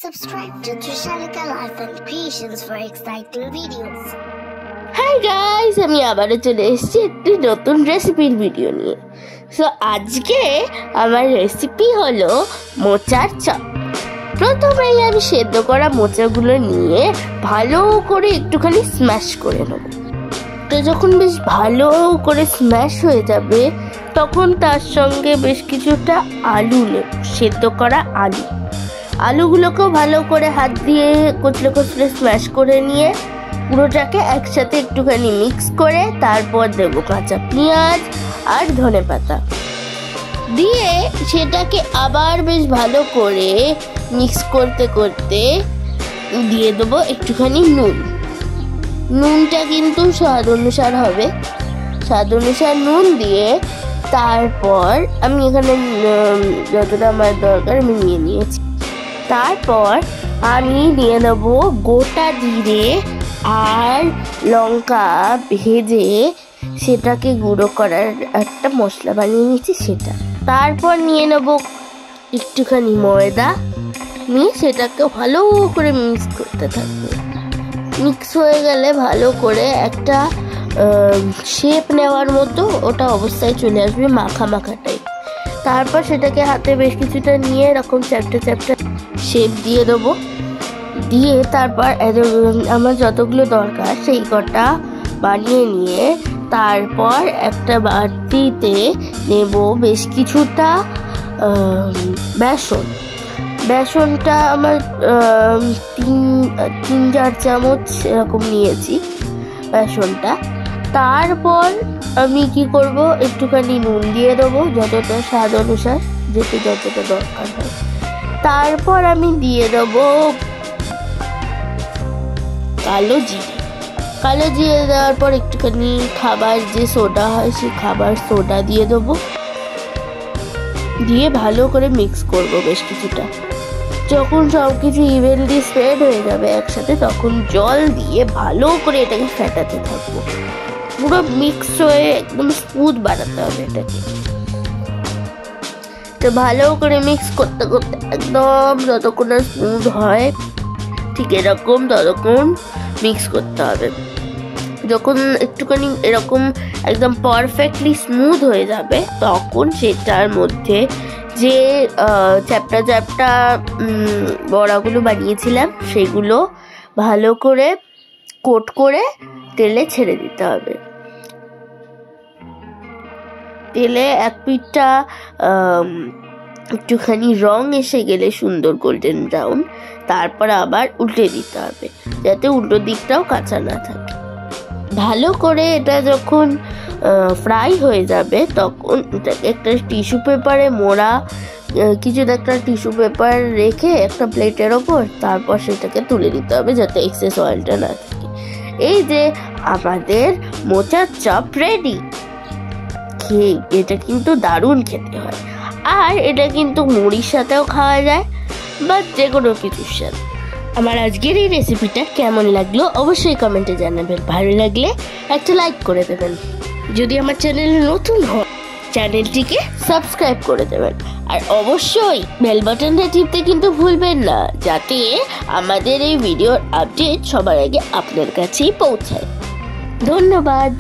Subscribe to Trishalika Life and Creations for exciting videos. Hi guys, আমি আবারও চলে এসেছি একটি নতুন রেসিপির ভিডিও নিয়ে। আজকে আমার রেসিপি হলো মোচার চপ। প্রথমেই আমি সেদ্ধ করা মোচাগুলো নিয়ে ভালো করে একটুখানি স্ম্যাশ করে নেব। তো যখন বেশ ভালো করে স্ম্যাশ হয়ে যাবে তখন তার সঙ্গে বেশ কিছুটা আলু নেব, সেদ্ধ করা আলুগুলোকেও ভালো করে হাত দিয়ে কচলে কচলে স্ম্যাশ করে নিয়ে পুরোটাকে একসাথে একটুখানি মিক্স করে তারপর দেবো কাঁচা পেঁয়াজ আর ধনেপাতা দিয়ে সেটাকে আবার বেশ ভালো করে মিক্স করতে করতে দিয়ে দেবো একটুখানি নুনটা কিন্তু স্বাদ অনুসার হবে। স্বাদ অনুসার নুন দিয়ে তারপর আমি এখানে যতটা আমার দরকার আমি নিয়ে নিয়েছি। তারপর আমি দিয়ে দেবো গোটা জিরে আর লঙ্কা ভেজে সেটাকে গুঁড়ো করার একটা মশলা বানিয়ে নিয়েছি সেটা। তারপর নিয়ে নেবো একটুখানি ময়দা, নিয়ে সেটাকে ভালো করে মিক্স করতে থাকবো। মিক্স হয়ে গেলে ভালো করে একটা শেপ নেওয়ার মতো ওটা অবস্থায় চলে আসবে, মাখা টাইপ। তারপর সেটাকে হাতে বেশ কিছুটা নিয়ে এরকম চ্যাপটা শেপ দিয়ে দেবো। দিয়ে তারপর আমার যতগুলো দরকার সেই কটা বানিয়ে নিয়ে তারপর একটা বাটিতে নেব বেশ কিছুটা বেসনটা আমার 3-4 চামচ এরকম নিয়েছি বেসনটা। তারপর আমি কি করব, একটুখানি নুন দিয়ে দেবো যতটা স্বাদ অনুসার, যতটা দরকার হয়। তারপর আমি দিয়ে দেবো কালো জিরে দেওয়ার পর একটুখানি খাবার যে সোডা হয় সেই খাবার সোডা দিয়ে দেবো। দিয়ে ভালো করে মিক্স করব বেশ কিছুটা। যখন সব কিছু ইভেনলি স্প্রেড হয়ে যাবে একসাথে তখন জল দিয়ে ভালো করে এটাকে ফেটাতে থাকবো। পুরো মিক্স হয়ে একদম স্মুথ বানাতে হবে এটাকে। তো ভালো করে মিক্স করতে করতে একদম যতক্ষণ না স্মুথ হয় ঠিক এরকম ততক্ষণ মিক্স করতে হবে। যখন একটুখানি এরকম একদম পারফেক্টলি স্মুথ হয়ে যাবে তখন সেটার মধ্যে যে চ্যাপটা বড়াগুলো বানিয়েছিলাম সেগুলো ভালো করে কোট করে তেলে ছেড়ে দিতে হবে। তেলে এক পিঠটা একটুখানি রং এসে গেলে সুন্দর গোল্ডেন ব্রাউন, তারপর আবার উল্টে দিতে হবে যাতে উল্টো দিকটাও কাঁচা না থাকে। ভালো করে এটা যখন ফ্রাই হয়ে যাবে তখন এটাকে একটা টিস্যু পেপারে মোড়া কিছুটা একটা টিস্যু পেপার রেখে একটা প্লেটের ওপর তারপর সেটাকে তুলে দিতে হবে যাতে এক্সেস অয়েলটা না থাকে। এই যে আমাদের মোচার চপ রেডি। এটা কিন্তু দারুণ খেতে হয়, আর এটা কিন্তু মুড়ির সাথেও খাওয়া যায় বা যে কোনো কিছুর সাথে। আমার আজকের এই রেসিপিটা কেমন লাগলো অবশ্যই কমেন্টে জানাবেন। ভালো লাগলে একটা লাইক করে দেবেন। যদি আমার চ্যানেলে নতুন হয় চ্যানেলটিকে সাবস্ক্রাইব করে দেবেন, আর অবশ্যই বেল বাটনটা টিপতে কিন্তু ভুলবেন না যাতে আমাদের এই ভিডিওর আপডেট সবার আগে আপনার কাছেই পৌঁছায়। ধন্যবাদ।